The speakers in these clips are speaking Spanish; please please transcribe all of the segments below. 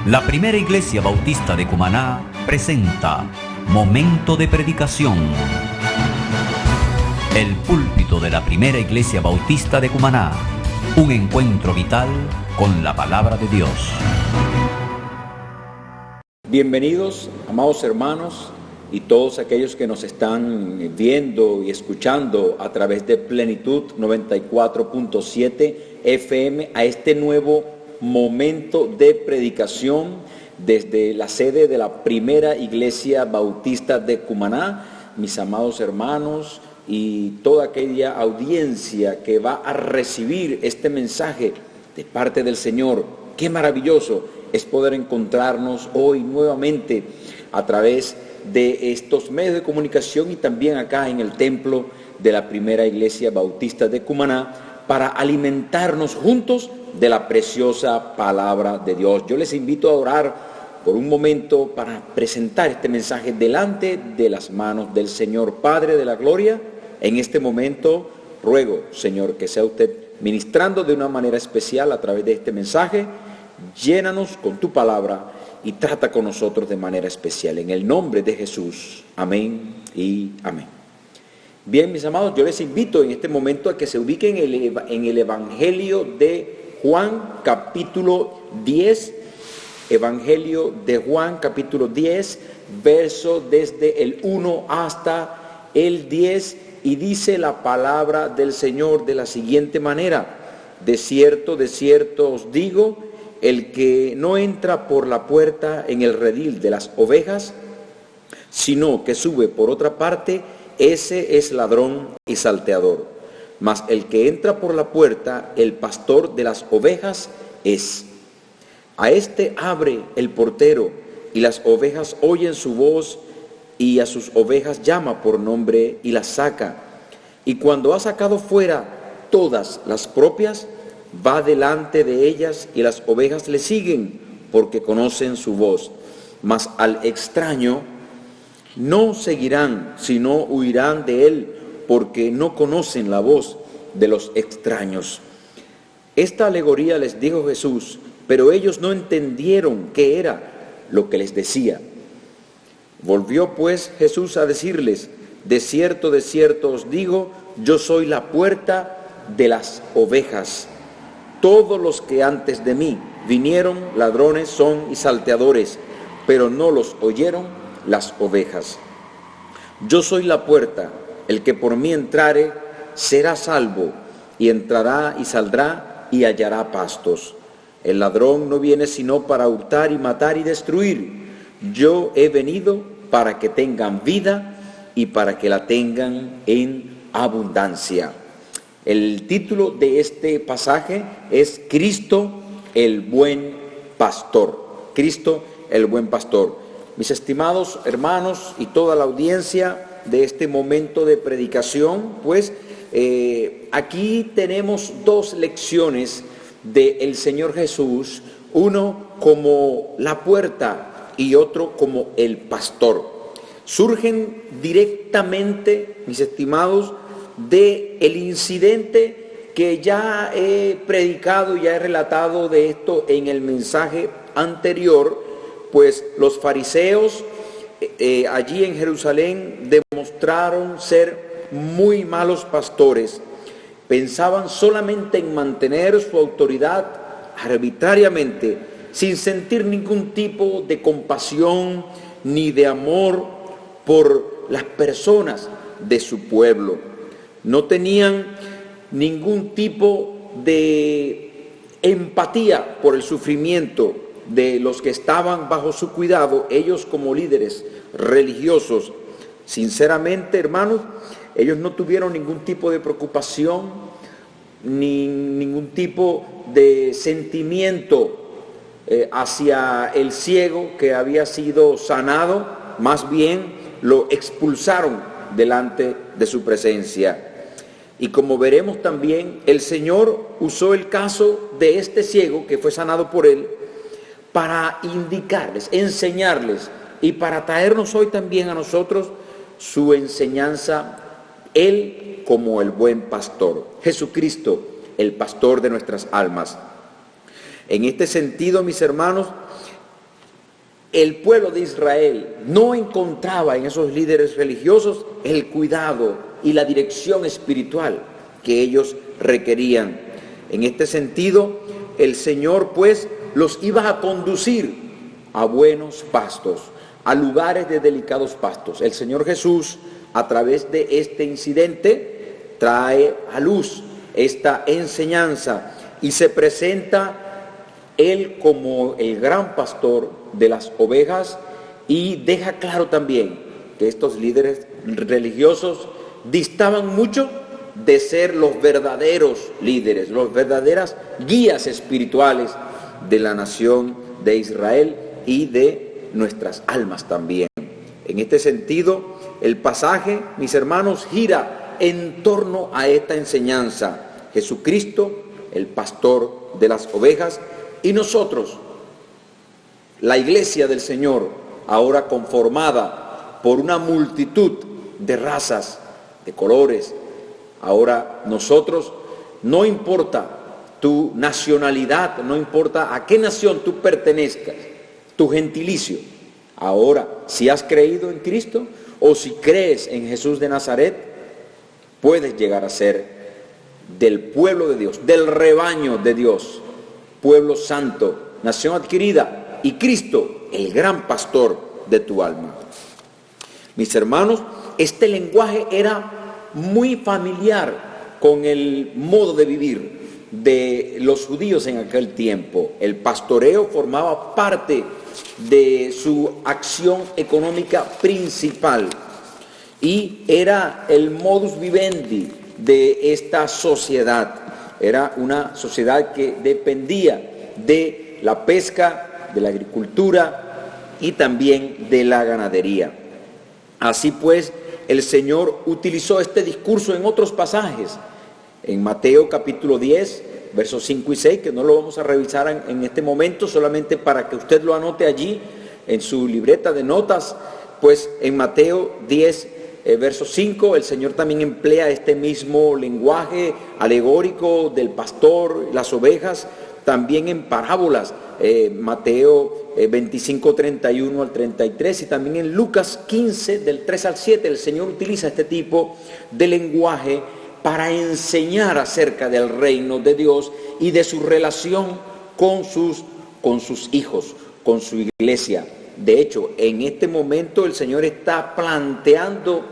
La Primera Iglesia Bautista de Cumaná presenta Momento de Predicación. El púlpito de la Primera Iglesia Bautista de Cumaná. Un encuentro vital con la Palabra de Dios. Bienvenidos, amados hermanos, y todos aquellos que nos están viendo y escuchando a través de Plenitud 94.7 FM a este nuevo momento de predicación desde la sede de la Primera Iglesia Bautista de Cumaná. Mis amados hermanos y toda aquella audiencia que va a recibir este mensaje de parte del Señor, qué maravilloso es poder encontrarnos hoy nuevamente a través de estos medios de comunicación y también acá en el templo de la Primera Iglesia Bautista de Cumaná para alimentarnos juntos de la preciosa palabra de Dios. Yo les invito a orar por un momento para presentar este mensaje delante de las manos del Señor. Padre de la gloria, en este momento ruego, Señor, que sea usted ministrando de una manera especial a través de este mensaje. Llénanos con tu palabra y trata con nosotros de manera especial. En el nombre de Jesús. Amén y amén. Bien, mis amados, yo les invito en este momento a que se ubiquen en el Evangelio de Juan, capítulo 10. Evangelio de Juan, capítulo 10, verso desde el 1 hasta el 10. Y dice la palabra del Señor de la siguiente manera: de cierto os digo, el que no entra por la puerta en el redil de las ovejas, sino que sube por otra parte, ese es ladrón y salteador. Mas el que entra por la puerta, el pastor de las ovejas es. A este abre el portero, y las ovejas oyen su voz, y a sus ovejas llama por nombre y las saca. Y cuando ha sacado fuera todas las propias, va delante de ellas, y las ovejas le siguen, porque conocen su voz. Mas al extraño no seguirán, sino huirán de él, porque no conocen la voz de los extraños. Esta alegoría les dijo Jesús, pero ellos no entendieron qué era lo que les decía. Volvió pues Jesús a decirles: de cierto os digo, yo soy la puerta de las ovejas. Todos los que antes de mí vinieron ladrones son y salteadores, pero no los oyeron las ovejas. Yo soy la puerta, el que por mí entrare será salvo, y entrará y saldrá y hallará pastos. El ladrón no viene sino para hurtar y matar y destruir. Yo he venido para que tengan vida y para que la tengan en abundancia. El título de este pasaje es Cristo el buen pastor. Cristo el buen pastor. Mis estimados hermanos y toda la audiencia de este momento de predicación, pues aquí tenemos dos lecciones del Señor Jesús, uno como la puerta y otro como el pastor. Surgen directamente, mis estimados, de el incidente que ya he predicado, ya he relatado de esto en el mensaje anterior. Pues los fariseos allí en Jerusalén demostraron ser muy malos pastores. Pensaban solamente en mantener su autoridad arbitrariamente, sin sentir ningún tipo de compasión ni de amor por las personas de su pueblo. No tenían ningún tipo de empatía por el sufrimiento de los que estaban bajo su cuidado. Ellos como líderes religiosos, sinceramente, hermanos, ellos no tuvieron ningún tipo de preocupación ni ningún tipo de sentimiento hacia el ciego que había sido sanado. Más bien lo expulsaron delante de su presencia. Y como veremos también, el Señor usó el caso de este ciego que fue sanado por él para indicarles, enseñarles y para traernos hoy también a nosotros su enseñanza. Él como el buen pastor, Jesucristo, el pastor de nuestras almas. En este sentido, mis hermanos, el pueblo de Israel no encontraba en esos líderes religiosos el cuidado y la dirección espiritual que ellos requerían. En este sentido, el Señor pues los iba a conducir a buenos pastos, a lugares de delicados pastos. El Señor Jesús, a través de este incidente, trae a luz esta enseñanza y se presenta Él como el gran pastor de las ovejas, y deja claro también que estos líderes religiosos distaban mucho de ser los verdaderos líderes, los verdaderas guías espirituales de la nación de Israel y de nuestras almas también. En este sentido, el pasaje, mis hermanos, gira en torno a esta enseñanza. Jesucristo, el pastor de las ovejas, y nosotros, la iglesia del Señor, ahora conformada por una multitud de razas, de colores. Ahora nosotros, no importa tu nacionalidad, no importa a qué nación tú pertenezcas, tu gentilicio. Ahora, si has creído en Cristo o si crees en Jesús de Nazaret, puedes llegar a ser del pueblo de Dios, del rebaño de Dios, pueblo santo, nación adquirida, y Cristo, el gran pastor de tu alma. Mis hermanos, este lenguaje era muy familiar con el modo de vivir de los judíos en aquel tiempo. El pastoreo formaba parte de su acción económica principal y era el modus vivendi de esta sociedad. Era una sociedad que dependía de la pesca, de la agricultura y también de la ganadería. Así pues, el Señor utilizó este discurso en otros pasajes. En Mateo capítulo 10, versos 5 y 6, que no lo vamos a revisar en este momento, solamente para que usted lo anote allí en su libreta de notas. Pues en Mateo 10, verso 5, el Señor también emplea este mismo lenguaje alegórico del pastor, las ovejas, también en parábolas, Mateo 25, 31 al 33, y también en Lucas 15, del 3 al 7, el Señor utiliza este tipo de lenguaje para enseñar acerca del reino de Dios y de su relación con sus hijos, con su iglesia. De hecho, en este momento el Señor está planteando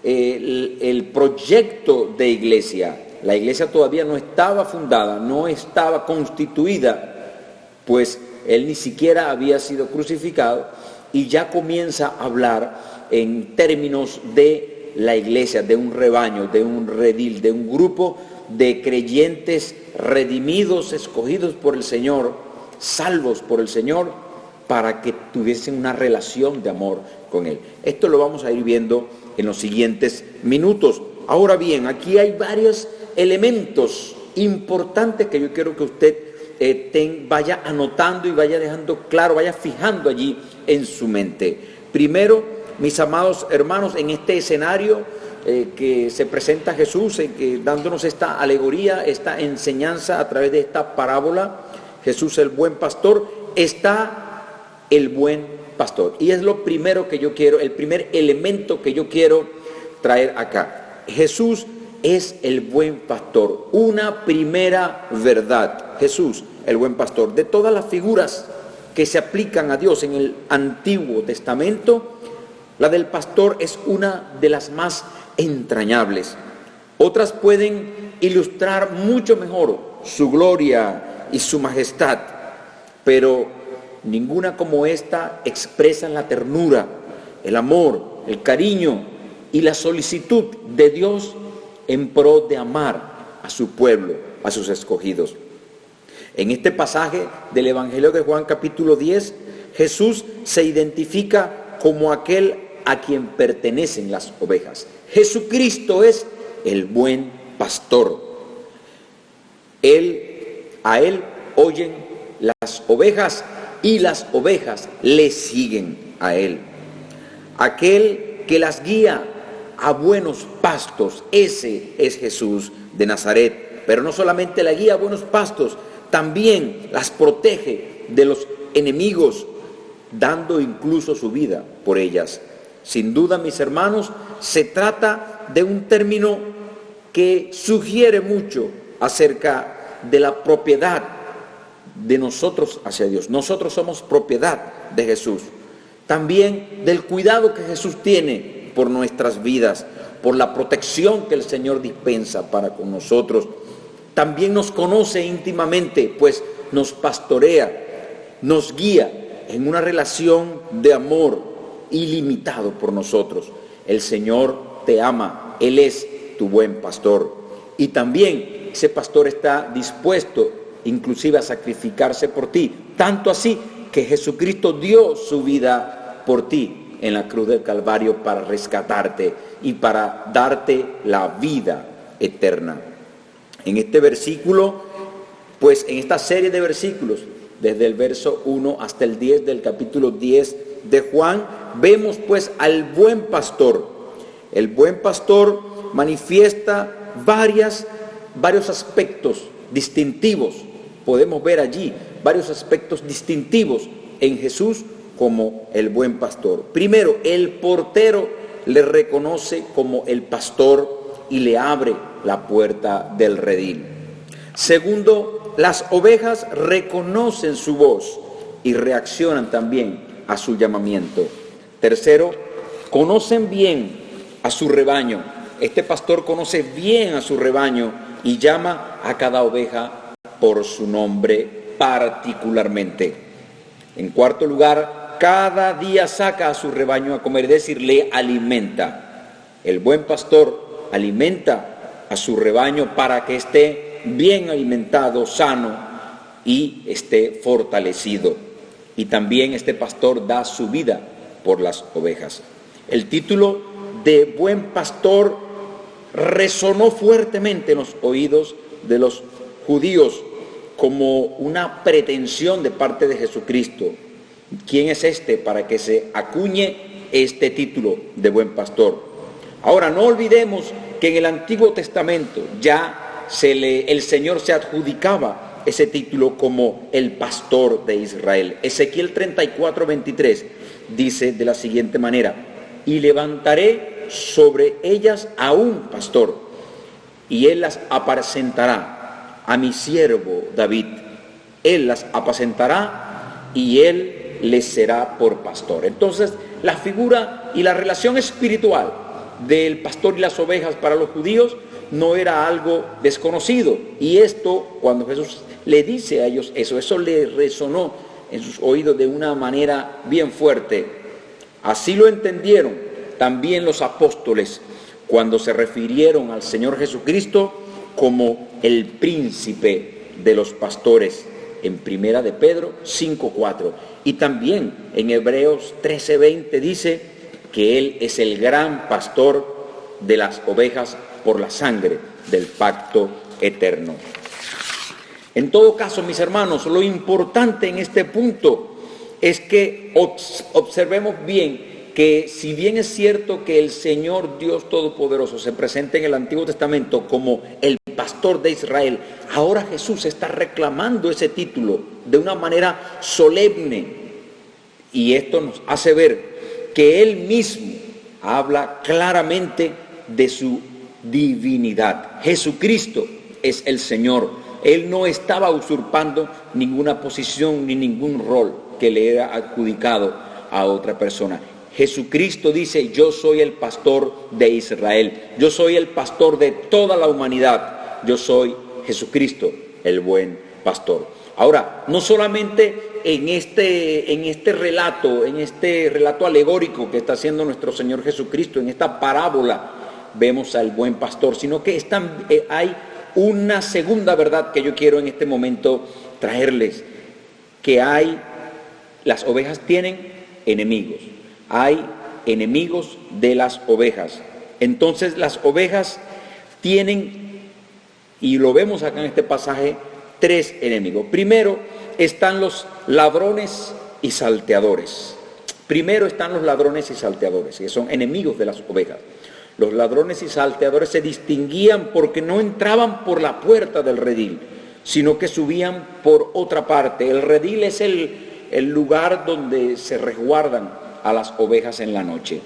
el proyecto de iglesia. La iglesia todavía no estaba fundada, no estaba constituida, pues Él ni siquiera había sido crucificado, y ya comienza a hablar en términos de la iglesia, de un rebaño, de un redil, de un grupo de creyentes redimidos, escogidos por el Señor, salvos por el Señor, para que tuviesen una relación de amor con Él. Esto lo vamos a ir viendo en los siguientes minutos. Ahora bien, aquí hay varios elementos importantes que yo quiero que usted vaya anotando y vaya dejando claro, vaya fijando allí en su mente. Primero, mis amados hermanos, en este escenario que se presenta Jesús, dándonos esta alegoría, esta enseñanza a través de esta parábola, Jesús el buen pastor, está el buen pastor. Y es lo primero que yo quiero, el primer elemento que yo quiero traer acá. Jesús es el buen pastor, una primera verdad. Jesús, el buen pastor. De todas las figuras que se aplican a Dios en el Antiguo Testamento, la del pastor es una de las más entrañables. Otras pueden ilustrar mucho mejor su gloria y su majestad, pero ninguna como esta expresa la ternura, el amor, el cariño y la solicitud de Dios en pro de amar a su pueblo, a sus escogidos. En este pasaje del Evangelio de Juan capítulo 10, Jesús se identifica como aquel a quien pertenecen las ovejas. Jesucristo es el buen pastor. A Él oyen las ovejas y las ovejas le siguen a Él. Aquel que las guía a buenos pastos, ese es Jesús de Nazaret. Pero no solamente la guía a buenos pastos, también las protege de los enemigos, dando incluso su vida por ellas. Sin duda, mis hermanos, se trata de un término que sugiere mucho acerca de la propiedad de nosotros hacia Dios. Nosotros somos propiedad de Jesús. También del cuidado que Jesús tiene por nuestras vidas, por la protección que el Señor dispensa para con nosotros. También nos conoce íntimamente, pues nos pastorea, nos guía en una relación de amor ilimitado por nosotros. El Señor te ama, Él es tu buen pastor. Y también ese pastor está dispuesto inclusive a sacrificarse por ti, tanto así que Jesucristo dio su vida por ti en la cruz del Calvario para rescatarte y para darte la vida eterna. En este versículo, pues en esta serie de versículos, desde el verso 1 hasta el 10 del capítulo 10 de Juan, vemos pues al buen pastor. El buen pastor manifiesta varios aspectos distintivos. Podemos ver allí varios aspectos distintivos en Jesús como el buen pastor. Primero, el portero le reconoce como el pastor y le abre la puerta del redil. Segundo, las ovejas reconocen su voz y reaccionan también a su llamamiento. Tercero, conocen bien a su rebaño. Este pastor conoce bien a su rebaño y llama a cada oveja por su nombre particularmente. En cuarto lugar, cada día saca a su rebaño a comer, es decir, le alimenta. El buen pastor alimenta a su rebaño para que esté bien alimentado, sano y esté fortalecido. Y también este pastor da su vida por las ovejas. El título de buen pastor resonó fuertemente en los oídos de los judíos como una pretensión de parte de Jesucristo. ¿Quién es este para que se acuñe este título de buen pastor? Ahora, no olvidemos que en el Antiguo Testamento ya el Señor se adjudicaba ese título como el pastor de Israel. Ezequiel 34:23 dice de la siguiente manera: y levantaré sobre ellas a un pastor, y él las apacentará, a mi siervo David. Él las apacentará y él les será por pastor. Entonces, la figura y la relación espiritual del pastor y las ovejas para los judíos no era algo desconocido. Y esto, cuando Jesús le dice a ellos eso le resonó en sus oídos de una manera bien fuerte. Así lo entendieron también los apóstoles cuando se refirieron al Señor Jesucristo como el príncipe de los pastores, en Primera de Pedro 5:4. Y también en Hebreos 13:20 dice que Él es el gran pastor de las ovejas por la sangre del pacto eterno. En todo caso, mis hermanos, lo importante en este punto es que observemos bien que si bien es cierto que el Señor Dios Todopoderoso se presenta en el Antiguo Testamento como el pastor de Israel, ahora Jesús está reclamando ese título de una manera solemne, y esto nos hace ver que Él mismo habla claramente de su divinidad. Jesucristo es el Señor. Él no estaba usurpando ninguna posición ni ningún rol que le era adjudicado a otra persona. Jesucristo dice: yo soy el pastor de Israel, yo soy el pastor de toda la humanidad, yo soy Jesucristo, el buen pastor. Ahora, no solamente en este relato alegórico que está haciendo nuestro Señor Jesucristo, en esta parábola, vemos al buen pastor, sino que hay una segunda verdad que yo quiero en este momento traerles, que las ovejas tienen enemigos. Hay enemigos de las ovejas. Entonces las ovejas tienen, y lo vemos acá en este pasaje, 3 enemigos. Primero están los ladrones y salteadores. Primero están los ladrones y salteadores, que son enemigos de las ovejas. Los ladrones y salteadores se distinguían porque no entraban por la puerta del redil, sino que subían por otra parte. El redil es el lugar donde se resguardan a las ovejas en la noche.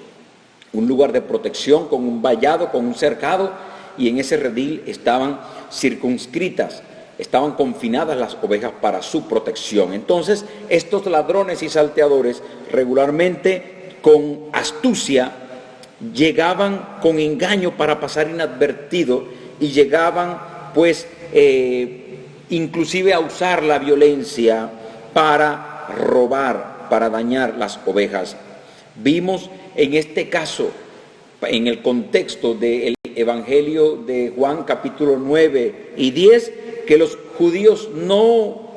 Un lugar de protección con un vallado, con un cercado, y en ese redil estaban circunscritas, estaban confinadas las ovejas para su protección. Entonces, estos ladrones y salteadores regularmente con astucia llegaban con engaño para pasar inadvertido y llegaban pues inclusive a usar la violencia para robar, para dañar las ovejas. Vimos en este caso, en el contexto del Evangelio de Juan capítulo 9 y 10, que los judíos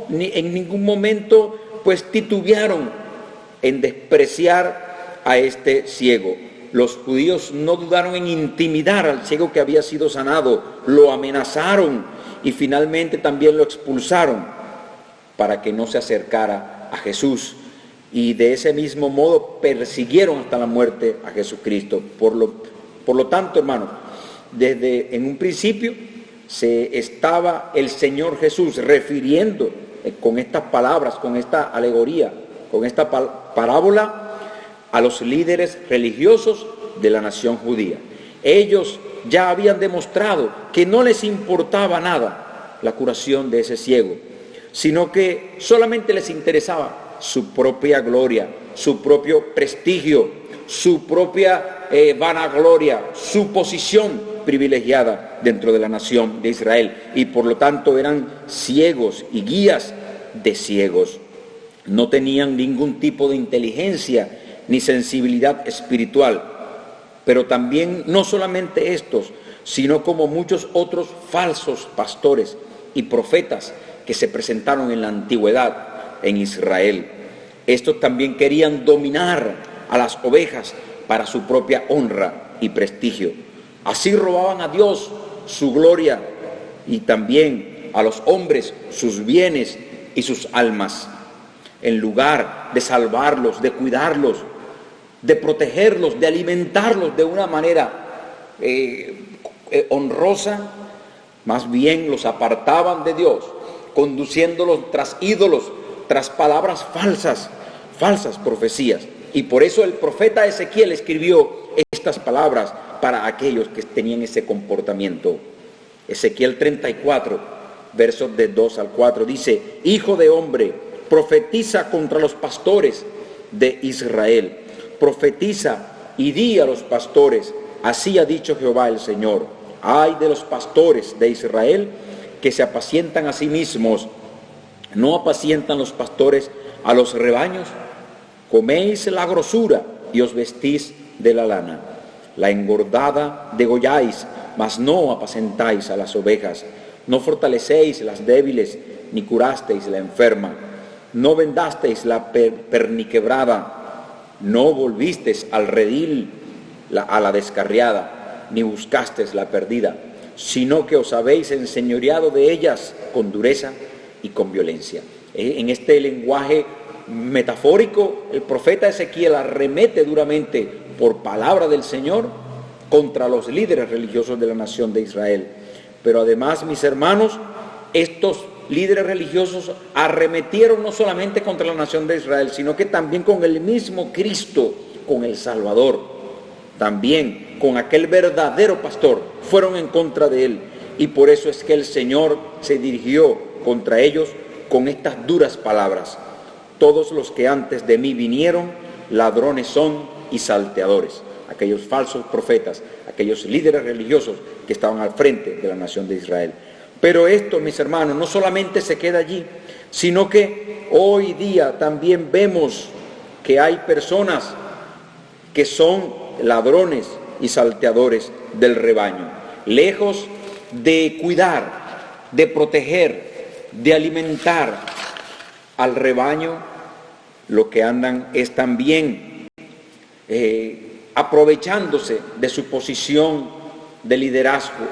en ningún momento pues titubearon en despreciar a este ciego. Los judíos no dudaron en intimidar al ciego que había sido sanado, lo amenazaron y finalmente también lo expulsaron para que no se acercara a Jesús. Y de ese mismo modo persiguieron hasta la muerte a Jesucristo. Por lo tanto, hermanos, desde en un principio se estaba el Señor Jesús refiriendo con estas palabras, con esta alegoría, con esta parábola a los líderes religiosos de la nación judía. Ellos ya habían demostrado que no les importaba nada la curación de ese ciego, sino que solamente les interesaba su propia gloria, su propio prestigio, su propia vanagloria, su posición privilegiada dentro de la nación de Israel, y por lo tanto eran ciegos y guías de ciegos. No tenían ningún tipo de inteligencia ni sensibilidad espiritual, pero también no solamente estos, sino como muchos otros falsos pastores y profetas que se presentaron en la antigüedad en Israel. Estos también querían dominar a las ovejas para su propia honra y prestigio. Así robaban a Dios su gloria y también a los hombres sus bienes y sus almas. En lugar de salvarlos, de cuidarlos, de protegerlos, de alimentarlos de una manera honrosa, más bien los apartaban de Dios, conduciéndolos tras ídolos, tras palabras falsas profecías. Y por eso el profeta Ezequiel escribió estas palabras para aquellos que tenían ese comportamiento. Ezequiel 34, versos de 2 al 4, dice: Hijo de hombre, profetiza contra los pastores de Israel. Profetiza y di a los pastores: así ha dicho Jehová el Señor. Ay de los pastores de Israel que se apacientan a sí mismos. ¿No apacientan los pastores a los rebaños? Coméis la grosura y os vestís de la lana. La engordada degolláis, mas no apacentáis a las ovejas. No fortalecéis las débiles, ni curasteis la enferma. No vendasteis la perniquebrada. No volvisteis al redil a la descarriada, ni buscasteis la perdida, sino que os habéis enseñoreado de ellas con dureza y con violencia. En este lenguaje metafórico, el profeta Ezequiel arremete duramente por palabra del Señor contra los líderes religiosos de la nación de Israel. Pero además, mis hermanos, estos líderes religiosos arremetieron no solamente contra la nación de Israel, sino que también con el mismo Cristo, con el Salvador, también con aquel verdadero pastor, fueron en contra de él. Y por eso es que el Señor se dirigió contra ellos con estas duras palabras: todos los que antes de mí vinieron, ladrones son y salteadores. Aquellos falsos profetas, aquellos líderes religiosos que estaban al frente de la nación de Israel. Pero esto, mis hermanos, no solamente se queda allí, sino que hoy día también vemos que hay personas que son ladrones y salteadores del rebaño. Lejos de cuidar, de proteger, de alimentar al rebaño, lo que andan es también aprovechándose de su posición de liderazgo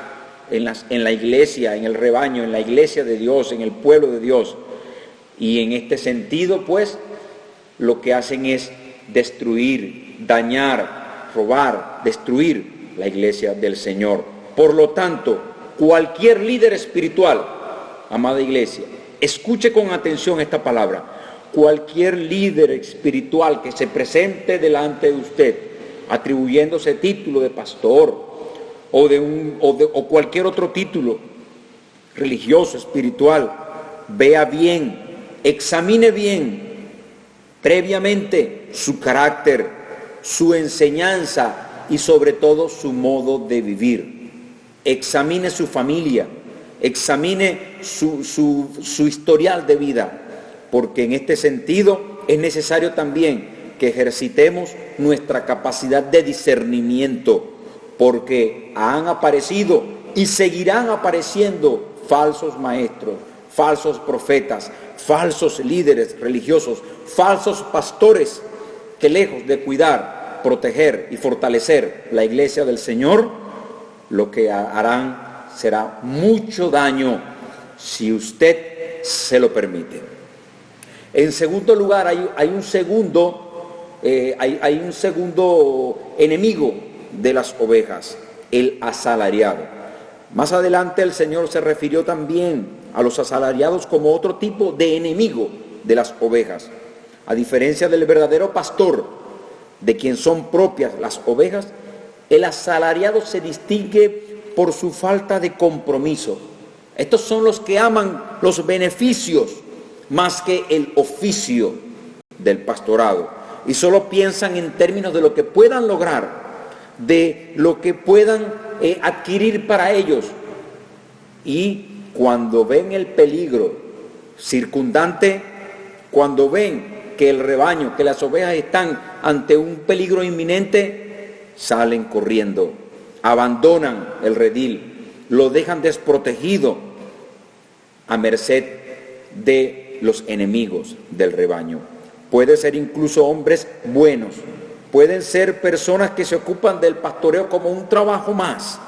en la iglesia, en el rebaño, en la iglesia de Dios, en el pueblo de Dios. Y en este sentido, pues, lo que hacen es destruir, dañar, robar, destruir la iglesia del Señor. Por lo tanto, cualquier líder espiritual, amada iglesia, escuche con atención esta palabra. cualquier líder espiritual que se presente delante de usted, atribuyéndose título de pastor o cualquier otro título religioso, espiritual, vea bien, examine bien previamente su carácter, su enseñanza y sobre todo su modo de vivir. Examine su familia, examine su historial de vida, porque en este sentido es necesario también que ejercitemos nuestra capacidad de discernimiento, porque han aparecido y seguirán apareciendo falsos maestros, falsos profetas, falsos líderes religiosos, falsos pastores que lejos de cuidar, proteger y fortalecer la iglesia del Señor, lo que harán será mucho daño si usted se lo permite. En segundo lugar, hay un segundo enemigo de las ovejas, el asalariado. Más adelante el Señor se refirió también a los asalariados como otro tipo de enemigo de las ovejas. A diferencia del verdadero pastor, de quien son propias las ovejas, el asalariado se distingue por su falta de compromiso. Estos son los que aman los beneficios más que el oficio del pastorado, y solo piensan en términos de lo que puedan lograr, de lo que puedan adquirir para ellos, y cuando ven el peligro circundante, cuando ven que el rebaño, que las ovejas están ante un peligro inminente, salen corriendo, abandonan el redil, lo dejan desprotegido a merced de los enemigos del rebaño. Puede ser incluso hombres buenos, pueden ser personas que se ocupan del pastoreo como un trabajo más,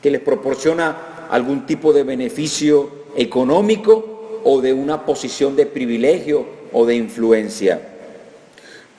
que les proporciona algún tipo de beneficio económico o de una posición de privilegio o de influencia.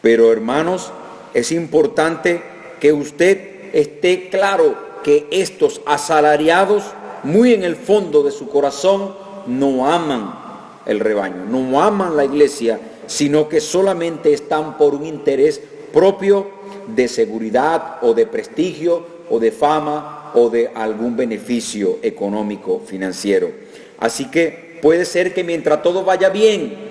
Pero hermanos, es importante que usted esté claro que estos asalariados, muy en el fondo de su corazón, no aman el rebaño, no aman la iglesia, sino que solamente están por un interés propio de seguridad o de prestigio o de fama o de algún beneficio económico financiero. Así que puede ser que mientras todo vaya bien,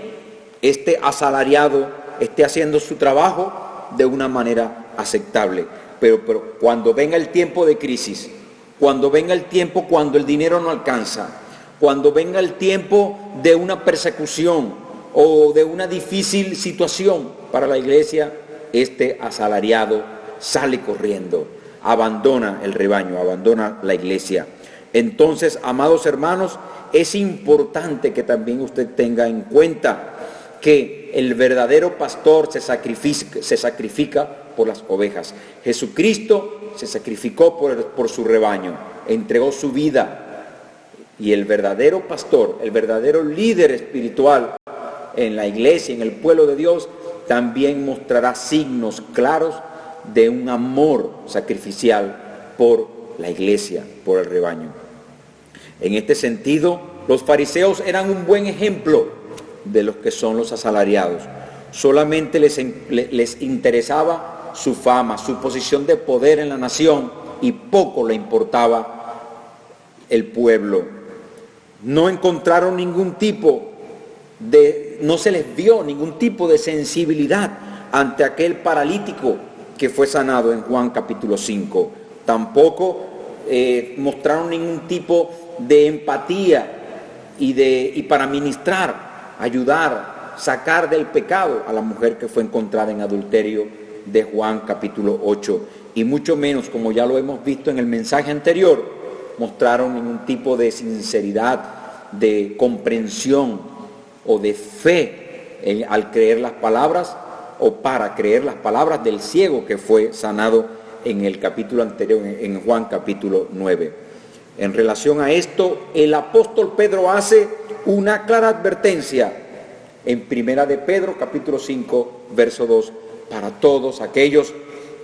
este asalariado esté haciendo su trabajo de una manera aceptable, pero cuando venga el tiempo de crisis, cuando venga el tiempo cuando el dinero no alcanza, cuando venga el tiempo de una persecución o de una difícil situación para la iglesia, este asalariado sale corriendo, abandona el rebaño, abandona la iglesia. Entonces, amados hermanos, es importante que también usted tenga en cuenta que el verdadero pastor se sacrifica por las ovejas. Jesucristo se sacrificó por su rebaño, entregó su vida. Y el verdadero pastor, el verdadero líder espiritual en la iglesia, en el pueblo de Dios, también mostrará signos claros de un amor sacrificial por la iglesia, por el rebaño. En este sentido, los fariseos eran un buen ejemplo de los que son los asalariados. Solamente les interesaba su fama, su posición de poder en la nación, y poco le importaba el pueblo. No encontraron no se les vio ningún tipo de sensibilidad ante aquel paralítico que fue sanado en Juan capítulo 5. Tampoco mostraron ningún tipo de empatía y para ministrar, ayudar, sacar del pecado a la mujer que fue encontrada en adulterio de Juan capítulo 8. Y mucho menos, como ya lo hemos visto en el mensaje anterior, mostraron ningún tipo de sinceridad, de comprensión o de fe al creer las palabras o para creer las palabras del ciego que fue sanado en el capítulo anterior, en Juan capítulo 9. En relación a esto, el apóstol Pedro hace una clara advertencia en Primera de Pedro capítulo 5 verso 2 para todos aquellos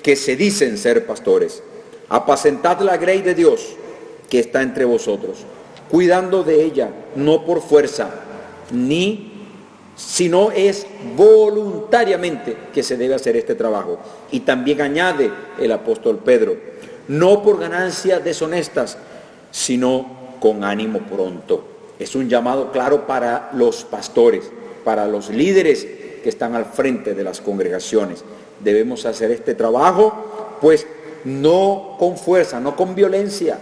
que se dicen ser pastores. Apacentad la grey de Dios que está entre vosotros, cuidando de ella, no por fuerza, ni sino es voluntariamente que se debe hacer este trabajo. Y también añade el apóstol Pedro, no por ganancias deshonestas, sino con ánimo pronto. Es un llamado claro para los pastores, para los líderes que están al frente de las congregaciones. Debemos hacer este trabajo, pues no con fuerza, no con violencia,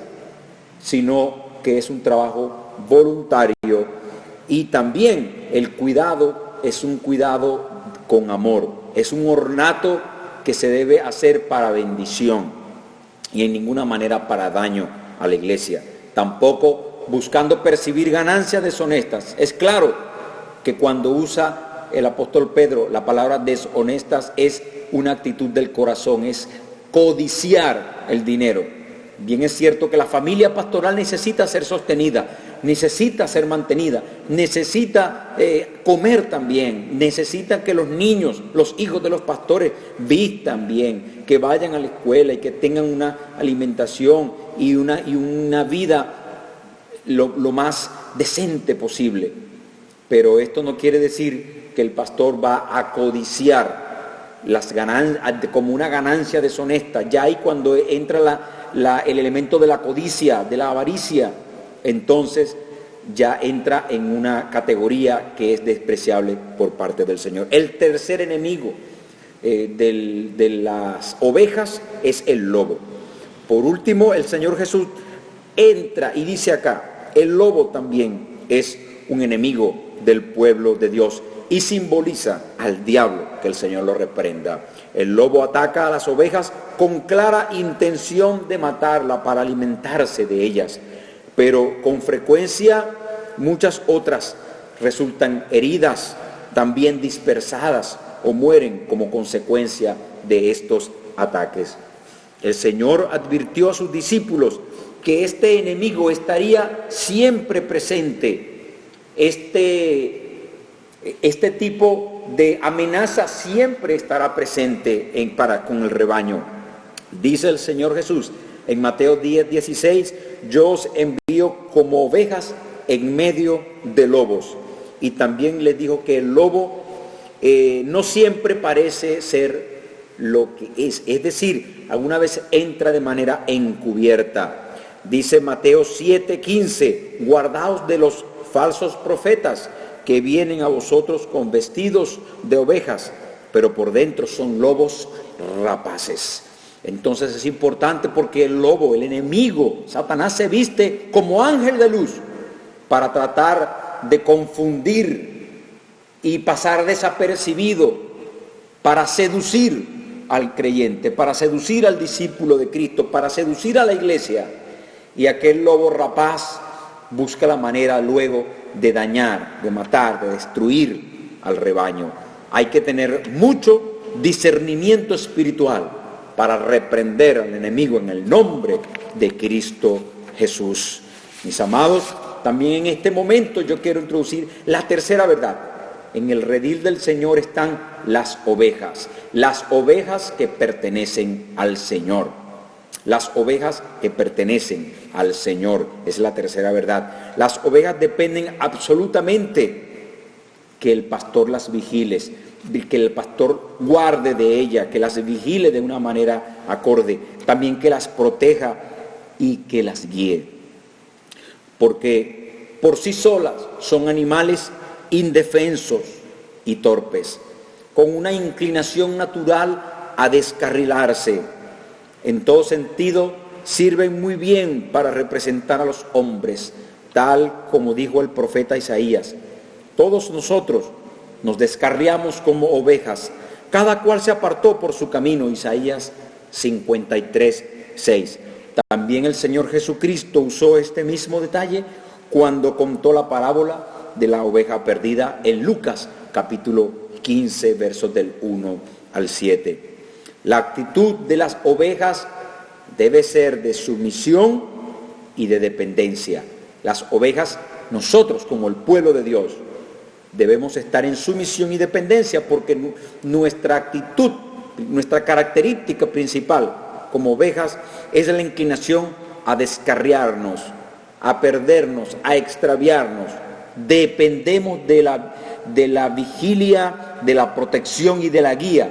sino que es un trabajo voluntario. Y también el cuidado es un cuidado con amor, es un ornato que se debe hacer para bendición y en ninguna manera para daño a la iglesia, tampoco buscando percibir ganancias deshonestas. Es claro que cuando usa el apóstol Pedro la palabra deshonestas es una actitud del corazón, es codiciar el dinero. Bien es cierto que la familia pastoral necesita ser sostenida, necesita ser mantenida, necesita comer también, necesita que los niños, los hijos de los pastores vistan bien, que vayan a la escuela y que tengan una alimentación y una vida lo más decente posible. Pero esto no quiere decir que el pastor va a codiciar las ganancias como una ganancia deshonesta. Ya ahí cuando entra el elemento de la codicia, de la avaricia, entonces ya entra en una categoría que es despreciable por parte del Señor. El tercer enemigo de las ovejas es el lobo. Por último, el Señor Jesús entra y dice acá, el lobo también es un enemigo del pueblo de Dios y simboliza al diablo, que el Señor lo reprenda. El lobo ataca a las ovejas con clara intención de matarla para alimentarse de ellas, pero con frecuencia muchas otras resultan heridas, también dispersadas o mueren como consecuencia de estos ataques. El Señor advirtió a sus discípulos que este enemigo estaría siempre presente. Este tipo de amenaza siempre estará presente con el rebaño. Dice el Señor Jesús en Mateo 10:16, yo os envío como ovejas en medio de lobos. Y también les dijo que el lobo no siempre parece ser lo que es decir, alguna vez entra de manera encubierta. Dice Mateo 7:15, guardaos de los falsos profetas que vienen a vosotros con vestidos de ovejas, pero por dentro son lobos rapaces. Entonces es importante porque el lobo, el enemigo, Satanás, se viste como ángel de luz para tratar de confundir y pasar desapercibido, para seducir al creyente, para seducir al discípulo de Cristo, para seducir a la iglesia. Y aquel lobo rapaz busca la manera luego de dañar, de matar, de destruir al rebaño. Hay que tener mucho discernimiento espiritual para reprender al enemigo en el nombre de Cristo Jesús. Mis amados, también en este momento yo quiero introducir la tercera verdad. En el redil del Señor están las ovejas que pertenecen al Señor. Las ovejas que pertenecen al Señor, es la tercera verdad. Las ovejas dependen absolutamente que el pastor las vigile, que el pastor guarde de ellas, que las vigile de una manera acorde, también que las proteja y que las guíe. Porque por sí solas son animales indefensos y torpes, con una inclinación natural a descarrilarse. En todo sentido, sirven muy bien para representar a los hombres, tal como dijo el profeta Isaías. Todos nosotros nos descarriamos como ovejas, cada cual se apartó por su camino, Isaías 53:6. También el Señor Jesucristo usó este mismo detalle cuando contó la parábola de la oveja perdida en Lucas, capítulo 15, versos del 1 al 7. La actitud de las ovejas debe ser de sumisión y de dependencia. Las ovejas, nosotros como el pueblo de Dios, debemos estar en sumisión y dependencia porque nuestra actitud, nuestra característica principal como ovejas es la inclinación a descarriarnos, a perdernos, a extraviarnos dependemos de la vigilia, de la protección y de la guía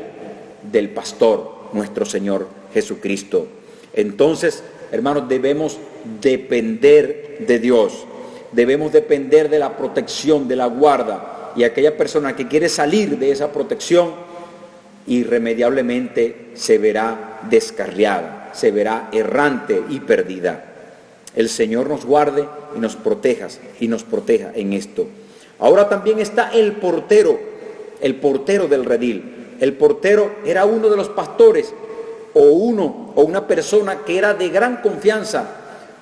del pastor, nuestro Señor Jesucristo. Entonces, hermanos, debemos depender de Dios, debemos depender de la protección, de la guarda, y aquella persona que quiere salir de esa protección, irremediablemente se verá descarriada, se verá errante y perdida. El Señor nos guarde y nos proteja en esto. Ahora también está el portero del redil. El portero era uno de los pastores o una persona que era de gran confianza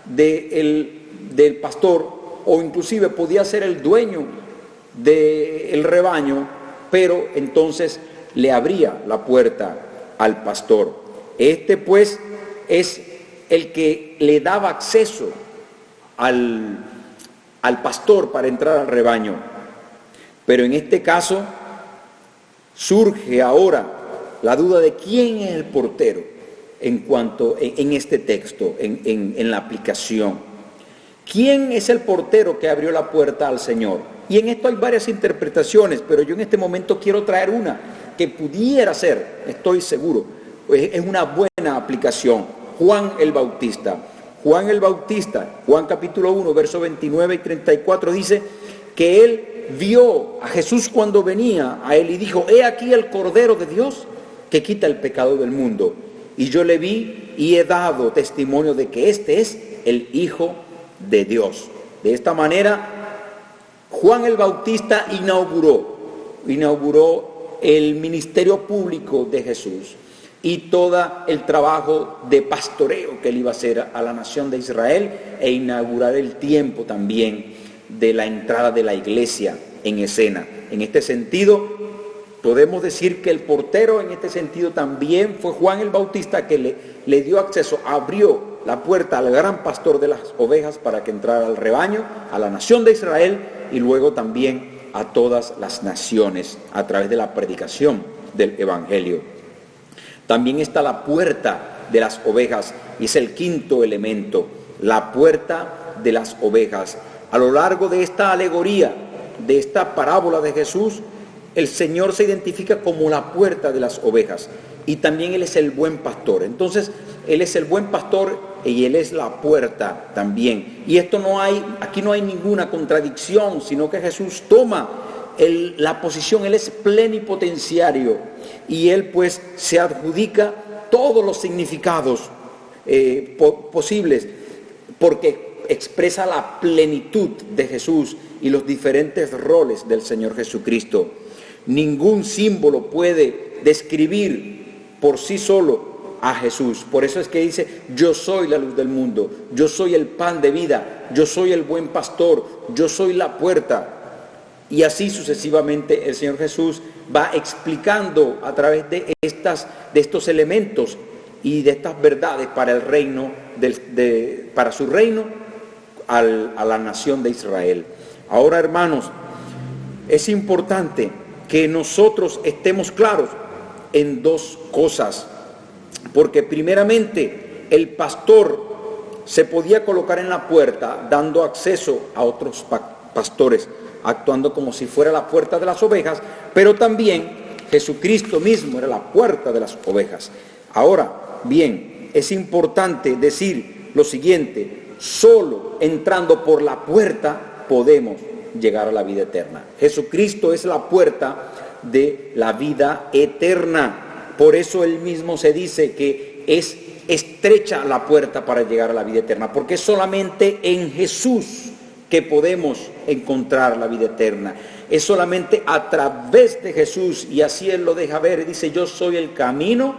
del pastor, o inclusive podía ser el dueño del rebaño, pero entonces le abría la puerta al pastor. Este pues es el que le daba acceso al pastor para entrar al rebaño. Pero en este caso surge ahora la duda de quién es el portero en este texto, en la aplicación. ¿Quién es el portero que abrió la puerta al Señor? Y en esto hay varias interpretaciones, pero yo en este momento quiero traer una que pudiera ser, estoy seguro, es una buena aplicación. Juan el Bautista. Juan capítulo 1, versos 29 y 34 dice que él vio a Jesús cuando venía a él y dijo: he aquí el Cordero de Dios que quita el pecado del mundo. Y yo le vi y he dado testimonio de que este es el Hijo de Dios. De esta manera, Juan el Bautista inauguró el ministerio público de Jesús y todo el trabajo de pastoreo que él iba a hacer a la nación de Israel, e inaugurar el tiempo también de la entrada de la iglesia en escena. En este sentido, podemos decir que el portero en este sentido también fue Juan el Bautista, que le dio acceso, abrió la puerta al gran pastor de las ovejas para que entrara al rebaño, a la nación de Israel, y luego también a todas las naciones a través de la predicación del evangelio. También está la puerta de las ovejas, y es el quinto elemento, la puerta de las ovejas. A lo largo de esta alegoría, de esta parábola de Jesús, el Señor se identifica como la puerta de las ovejas, y también Él es el buen pastor. Entonces, Él es el buen pastor y Él es la puerta también. Y aquí no hay ninguna contradicción, sino que Jesús toma la posición. Él es plenipotenciario y Él pues se adjudica todos los significados posibles, porque expresa la plenitud de Jesús y los diferentes roles del Señor Jesucristo. Ningún símbolo puede describir por sí solo a Jesús. Por eso es que dice: yo soy la luz del mundo, yo soy el pan de vida, yo soy el buen pastor, yo soy la puerta. Y así sucesivamente el Señor Jesús va explicando a través de estos elementos y de estas verdades para el reino, para su reino a la nación de Israel. Ahora, hermanos, es importante que nosotros estemos claros en dos cosas, porque primeramente el pastor se podía colocar en la puerta dando acceso a otros pastores, actuando como si fuera la puerta de las ovejas, pero también Jesucristo mismo era la puerta de las ovejas. Ahora bien, es importante decir lo siguiente: solo entrando por la puerta podemos llegar a la vida eterna. Jesucristo es la puerta de la vida eterna. Por eso Él mismo se dice que es estrecha la puerta para llegar a la vida eterna, porque es solamente en Jesús que podemos encontrar la vida eterna. Es solamente a través de Jesús, y así Él lo deja ver. Dice: yo soy el camino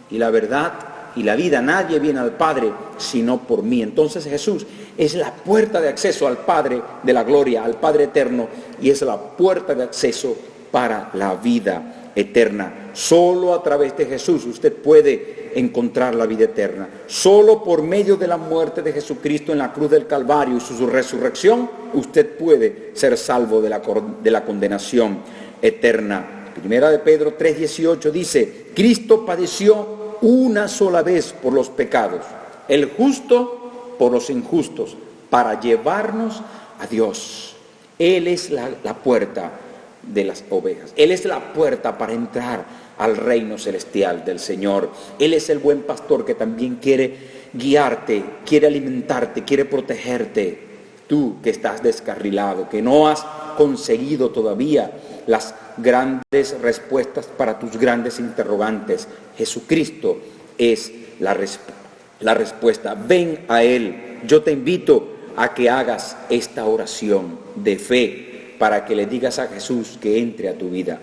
y la verdad y la vida. Nadie viene al Padre sino por mí. Entonces Jesús es la puerta de acceso al Padre de la gloria, al Padre eterno, y es la puerta de acceso para la vida eterna. Solo a través de Jesús usted puede encontrar la vida eterna. Solo por medio de la muerte de Jesucristo en la cruz del Calvario y su resurrección, usted puede ser salvo de la condenación eterna. Primera de Pedro 3:18 dice: Cristo padeció una sola vez por los pecados, el justo por los injustos, para llevarnos a Dios. Él es la puerta de las ovejas. Él es la puerta para entrar al reino celestial del Señor. Él es el buen pastor que también quiere guiarte, quiere alimentarte, quiere protegerte. Tú que estás descarrilado, que no has conseguido todavía las grandes respuestas para tus grandes interrogantes, Jesucristo es la respuesta. Ven a Él. Yo te invito a que hagas esta oración de fe para que le digas a Jesús que entre a tu vida.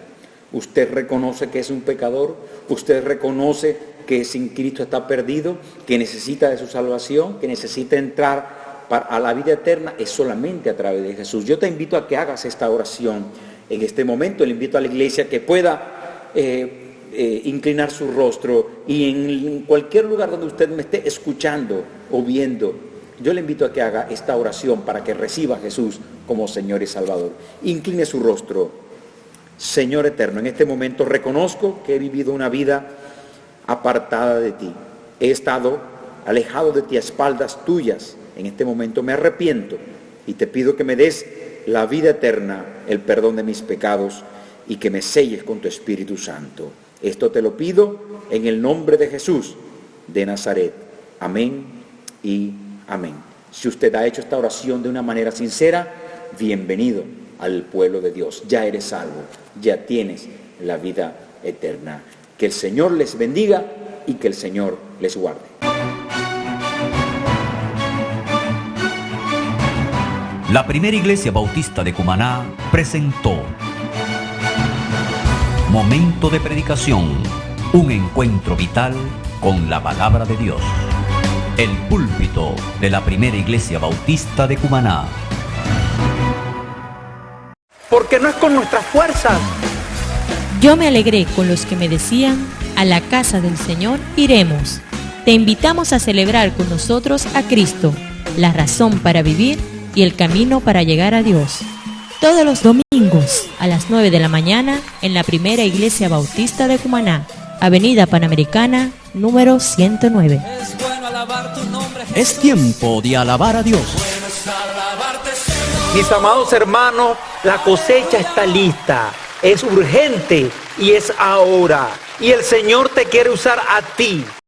Usted reconoce que es un pecador, usted reconoce que sin Cristo está perdido, que necesita de su salvación, que necesita entrar a la vida eterna, es solamente a través de Jesús. Yo te invito a que hagas esta oración en este momento. Le invito a la iglesia que pueda inclinar su rostro, y en cualquier lugar donde usted me esté escuchando o viendo, yo le invito a que haga esta oración para que reciba a Jesús como Señor y Salvador. Incline su rostro. Señor eterno, en este momento reconozco que he vivido una vida apartada de ti. He estado alejado de ti a espaldas tuyas. En este momento me arrepiento y te pido que me des la vida eterna, el perdón de mis pecados y que me selles con tu Espíritu Santo. Esto te lo pido en el nombre de Jesús de Nazaret. Amén y amén. Si usted ha hecho esta oración de una manera sincera, bienvenido al pueblo de Dios. Ya eres salvo, ya tienes la vida eterna. Que el Señor les bendiga y que el Señor les guarde. La Primera Iglesia Bautista de Cumaná presentó Momento de Predicación, un encuentro vital con la palabra de Dios. El púlpito de la Primera Iglesia Bautista de Cumaná. Porque no es con nuestras fuerzas. Yo me alegré con los que me decían, a la casa del Señor iremos. Te invitamos a celebrar con nosotros a Cristo, la razón para vivir y el camino para llegar a Dios. Todos los domingos a las 9 de la mañana en la Primera Iglesia Bautista de Cumaná, Avenida Panamericana, número 109. Es tiempo de alabar a Dios. Mis amados hermanos, la cosecha está lista, es urgente y es ahora. Y el Señor te quiere usar a ti